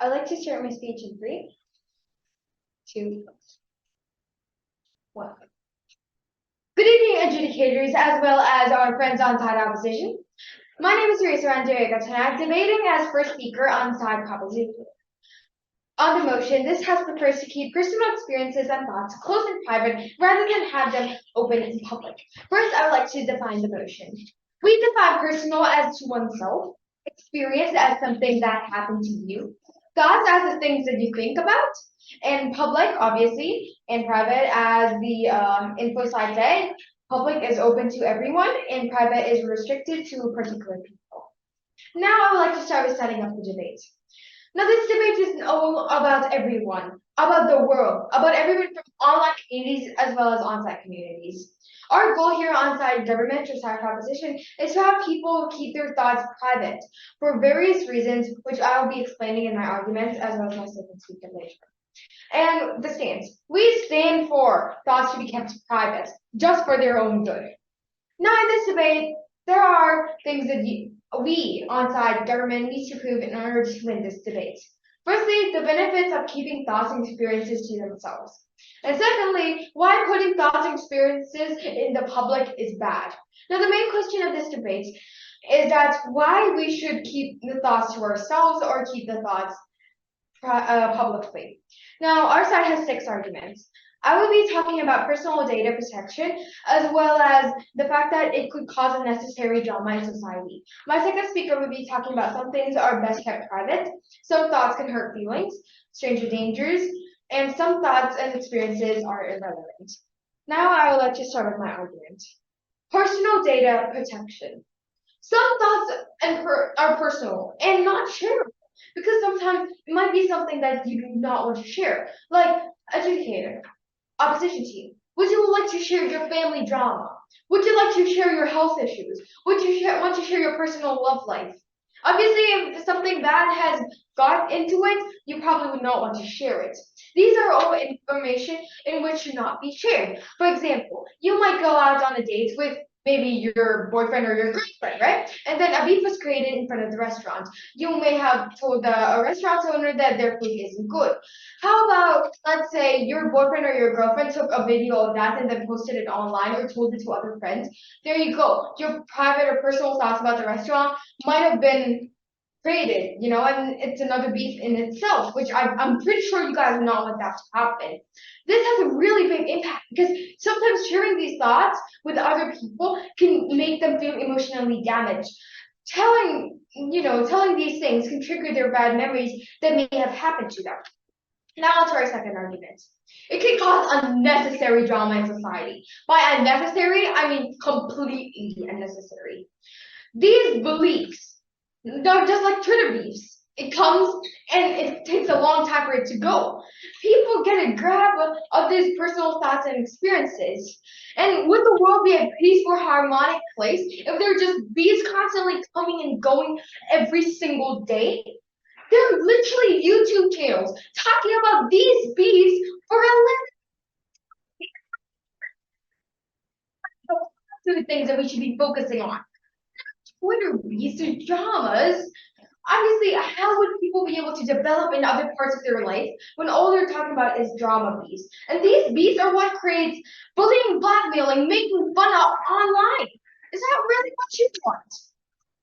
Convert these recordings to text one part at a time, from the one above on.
I'd like to start my speech in 3, 2, 1. Good evening, adjudicators, as well as our friends on side opposition. My name is Teresa Ranjariga, and I'm debating as first speaker on side proposition. On the motion, this House prefers to keep personal experiences and thoughts close and private rather than have them open in public. First, I would like to define the motion. We define personal as to oneself, experience as something that happened to you, thoughts as the things that you think about, and public, obviously, and private as the info side said. Public is open to everyone, and private is restricted to particular people. Now, I would like to start with setting up the debate. Now, this debate is all about everyone, about the world, about everyone from online communities as well as on-site communities. Our goal here on-site government or side proposition is to have people keep their thoughts private for various reasons, which I will be explaining in my arguments as well as my second speaker later. And the stance. We stand for thoughts to be kept private, just for their own good. Now, in this debate, there are things that we, on-side government, needs to prove in order to win this debate. Firstly, the benefits of keeping thoughts and experiences to themselves. And secondly, why putting thoughts and experiences in the public is bad. Now, the main question of this debate is that why we should keep the thoughts to ourselves or keep the thoughts publicly. Now, our side has 6 arguments. I will be talking about personal data protection, as well as the fact that it could cause unnecessary drama in society. My second speaker will be talking about some things are best kept private, some thoughts can hurt feelings, stranger dangers, and some thoughts and experiences are irrelevant. Now I would like to start with my argument. Personal data protection. Some thoughts are personal and not shareable, because sometimes it might be something that you do not want to share, like adjudicator. Opposition team, would you like to share your family drama? Would you like to share your health issues? Would you want to share your personal love life? Obviously, if something bad has got into it, you probably would not want to share it. These are all information in which should not be shared. For example, you might go out on a date with maybe your boyfriend or your girlfriend, right? And then a beef was created in front of the restaurant. You may have told the restaurant owner that their food isn't good. How about, let's say, your boyfriend or your girlfriend took a video of that and then posted it online or told it to other friends? There you go. Your private or personal thoughts about the restaurant might have been created, and it's another beef in itself, which I'm pretty sure you guys would not want that to happen. This has a really big impact because sometimes sharing these thoughts with other people can make them feel emotionally damaged. Telling these things can trigger their bad memories that may have happened to them. Now on to our second argument. It can cause unnecessary drama in society. By unnecessary, I mean completely unnecessary. These beliefs, they're just like Twitter beefs. It comes and it takes a long time for it to go. People get a grab of these personal thoughts and experiences. And would the world be a peaceful, harmonic place if there were just beefs constantly coming and going every single day? There are literally YouTube channels talking about these beefs for a living. To the things that we should be focusing on. Twitter beefs or dramas. Obviously, how would people be able to develop in other parts of their life when all they're talking about is drama beefs? And these beefs are what creates bullying, blackmailing, making fun of online. Is that really what you want?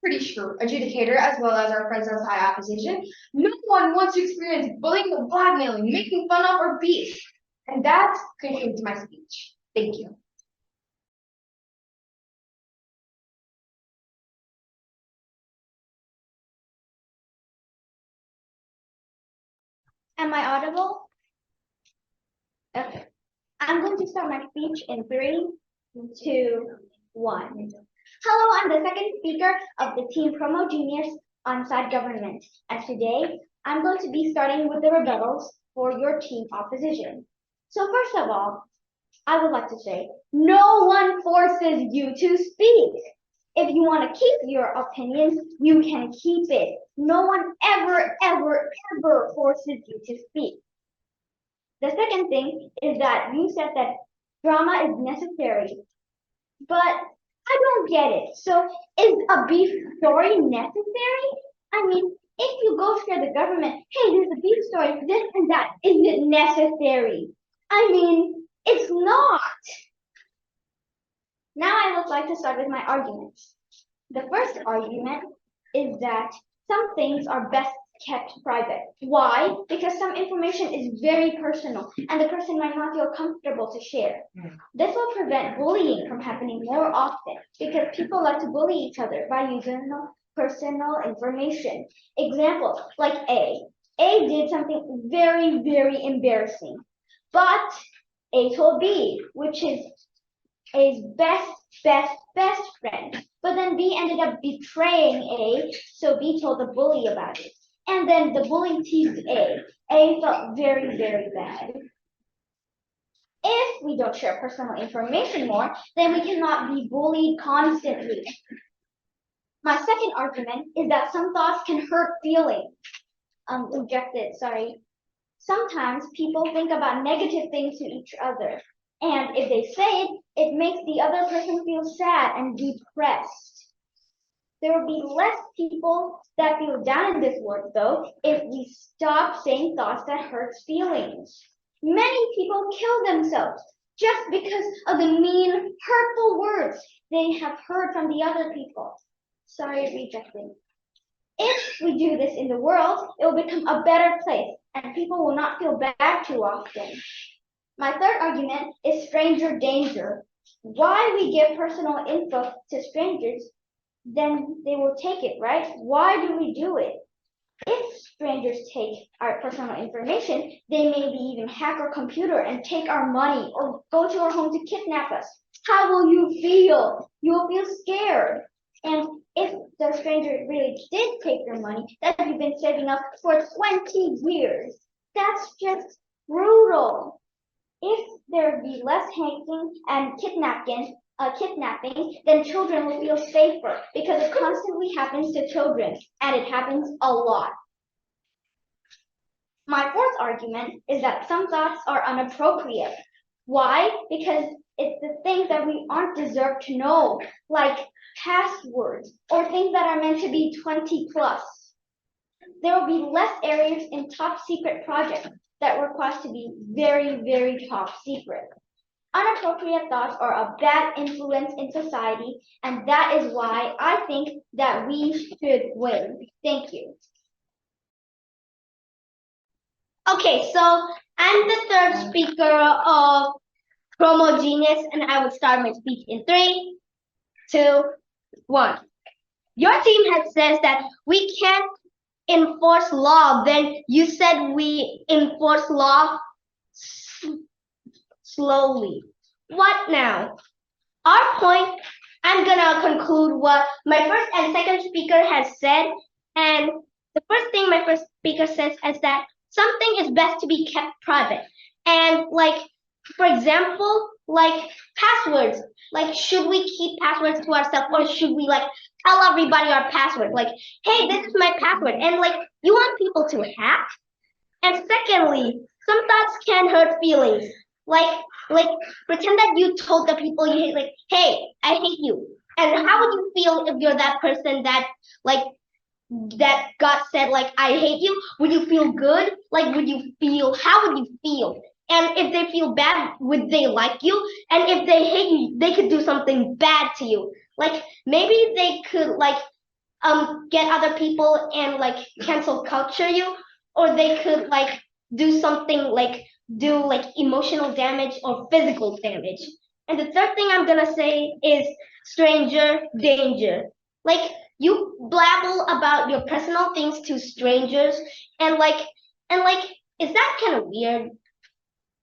Pretty sure, adjudicator, as well as our friends on side opposition, no one wants to experience bullying, blackmailing, making fun of, or beef. And that concludes my speech. Thank you. Am I audible? Okay. I'm going to start my speech in 3, 2, 1. Hello, I'm the second speaker of the team PromoGenius on-site government. And today, I'm going to be starting with the rebuttals for your team opposition. So first of all, I would like to say, no one forces you to speak. If you want to keep your opinions, you can keep it. No one ever forces you to speak. The second thing is that you said that drama is necessary, but I don't get it. So is a beef story necessary? I mean, If you go share the government, hey, there's a beef story, this and that, is it necessary? I mean, it's not. Now I would like to start with my arguments. The first argument is that some things are best kept private. Why? Because some information is very personal and the person might not feel comfortable to share. This will prevent bullying from happening more often because people like to bully each other by using personal information. Example, like A. A did something very, very embarrassing, but A told B, which is A's best friend. But then B ended up betraying A, so B told the bully about it. And then the bully teased A. A felt very, very bad. If we don't share personal information more, then we cannot be bullied constantly. My second argument is that some thoughts can hurt feelings. Rejected, sorry. Sometimes people think about negative things to each other. And if they say it, it makes the other person feel sad and depressed. There will be less people that feel down in this world, though, if we stop saying thoughts that hurt feelings. Many people kill themselves just because of the mean, hurtful words they have heard from the other people. Sorry, rejected. If we do this in the world, it will become a better place, and people will not feel bad too often. My third argument is stranger danger. Why we give personal info to strangers, then they will take it, right? Why do we do it? If strangers take our personal information, they maybe even hack our computer and take our money or go to our home to kidnap us. How will you feel? You will feel scared. And if the stranger really did take your money that you've been saving up for 20 years, that's just brutal. If there be less hacking and kidnapping, then children will feel safer because it constantly happens to children, and it happens a lot. My fourth argument is that some thoughts are inappropriate. Why? Because it's the things that we aren't deserved to know, like passwords or things that are meant to be 20 plus. There will be less areas in top secret projects that request to be very, very top secret. Inappropriate thoughts are a bad influence in society, and that is why I think that we should win. Thank you. Okay, so I'm the third speaker of PromoGenius, and I will start my speech in 3, 2, 1. Your team has says that we can't enforce law. Then you said we enforce law slowly. What now? Our point, I'm gonna conclude what my first and second speaker has said. And the first thing my first speaker says is that something is best to be kept private. And like, for example, like passwords. Like, should we keep passwords to ourselves, or should we like tell everybody our password? Like, hey, this is my password. And like, you want people to hack? And secondly, some thoughts can hurt feelings. Like pretend that you told the people you hate, like, hey, I hate you. And how would you feel if you're that person that like that God said, like, I hate you? Would you feel good? Like, how would you feel? And if they feel bad, would they like you? And if they hate you, they could do something bad to you. Like, maybe they could like get other people and like cancel culture you, or they could like do something like emotional damage or physical damage. And the third thing I'm gonna say is stranger danger. Like, you blabble about your personal things to strangers, and is that kind of weird?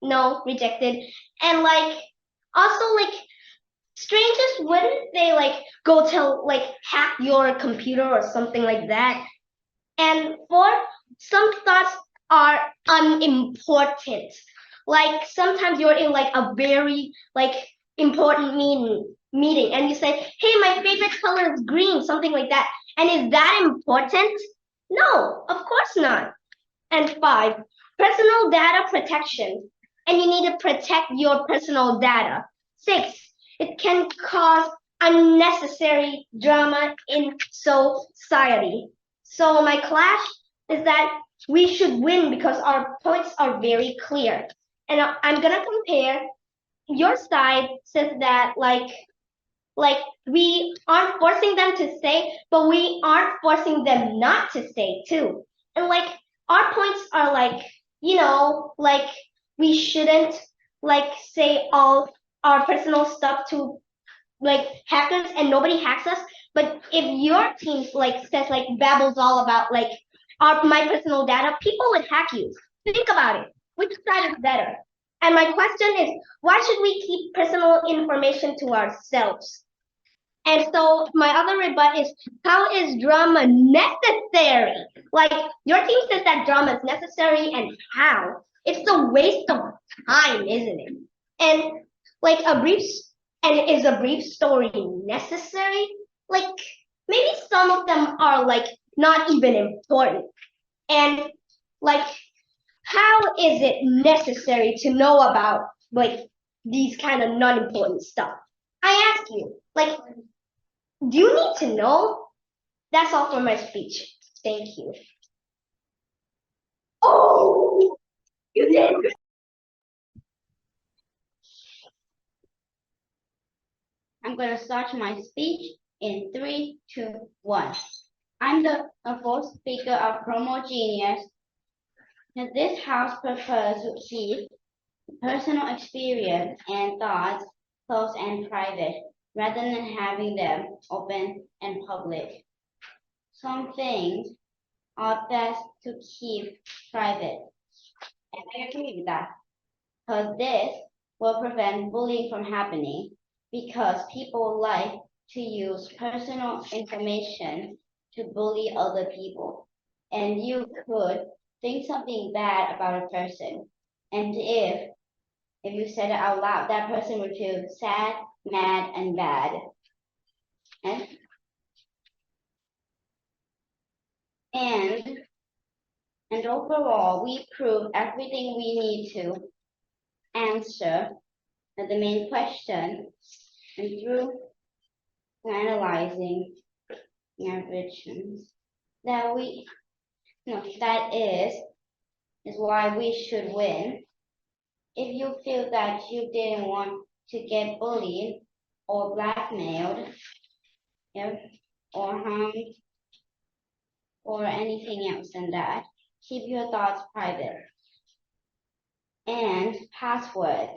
No, rejected. And like, also like, strangers, wouldn't they like go tell, like, hack your computer or something like that? And four, some thoughts are unimportant. Like, sometimes you're in like a very like important meeting and you say, hey, my favorite color is green, something like that. And is that important? No, of course not. And 5, personal data protection. And you need to protect your personal data. 6, it can cause unnecessary drama in society. So my clash is that we should win because our points are very clear. And I'm gonna compare. Your side says that like we aren't forcing them to say, but we aren't forcing them not to say too. And like our points are like, like we shouldn't like say all our personal stuff to like hackers and nobody hacks us. But if your team like says like babbles all about like my personal data, people would hack you. Think about it. Which side is better? And my question is, why should we keep personal information to ourselves? And so my other rebut is, how is drama necessary? Like your team says that drama is necessary, and how? It's a waste of time, isn't it? And like is a brief story necessary? Like maybe some of them are like not even important. And like how is it necessary to know about like these kind of non-important stuff? I ask you, like, do you need to know? That's all for my speech. Thank you. Oh, you did. I'm going to start my speech in 3, 2, 1. I'm the fourth speaker of PromoGenius. And this house prefers to keep personal experience and thoughts close and private, rather than having them open and public. Some things are best to keep private. And I agree with that. Because this will prevent bullying from happening, because people like to use personal information to bully other people. And you could think something bad about a person. And if you said it out loud, that person would feel sad, mad, and bad. And overall, we prove everything we need to answer the main question, and through analyzing evidence that is why we should win. If you feel that you didn't want to get bullied or blackmailed, or harmed or anything else than that, keep your thoughts private. And password.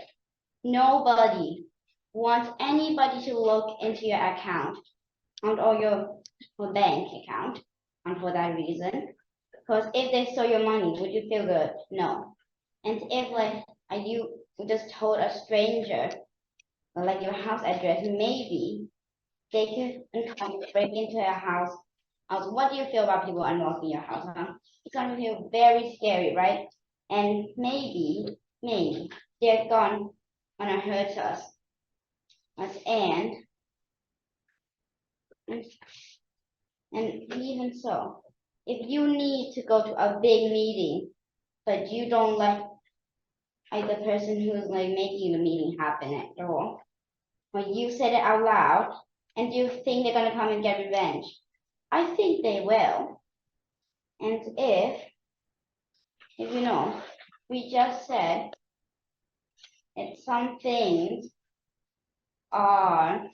Nobody wants anybody to look into your account or your bank account, and for that reason. Because if they stole your money, would you feel good? No. And if like you just told a stranger like your house address, maybe they could come break into your house. What do you feel about people unlocking your house? Huh? It's gonna feel very scary, right? And maybe they're gonna hurt us. And even so, if you need to go to a big meeting, but you don't like the person who's like making the meeting happen at all, or you said it out loud, and you think they're gonna come and get revenge, I think they will. And if we just said that some things are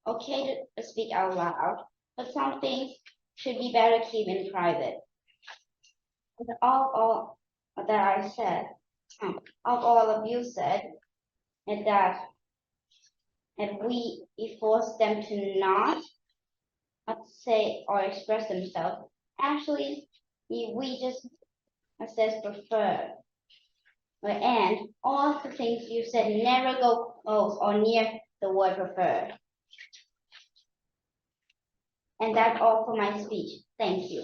okay to speak out loud, but some things should be better keep in private. All that I said, all of you said, is that we force them to not say or express themselves. Actually, we just says prefer. And all the things you said never go close or near the word prefer. And that's all for my speech. Thank you.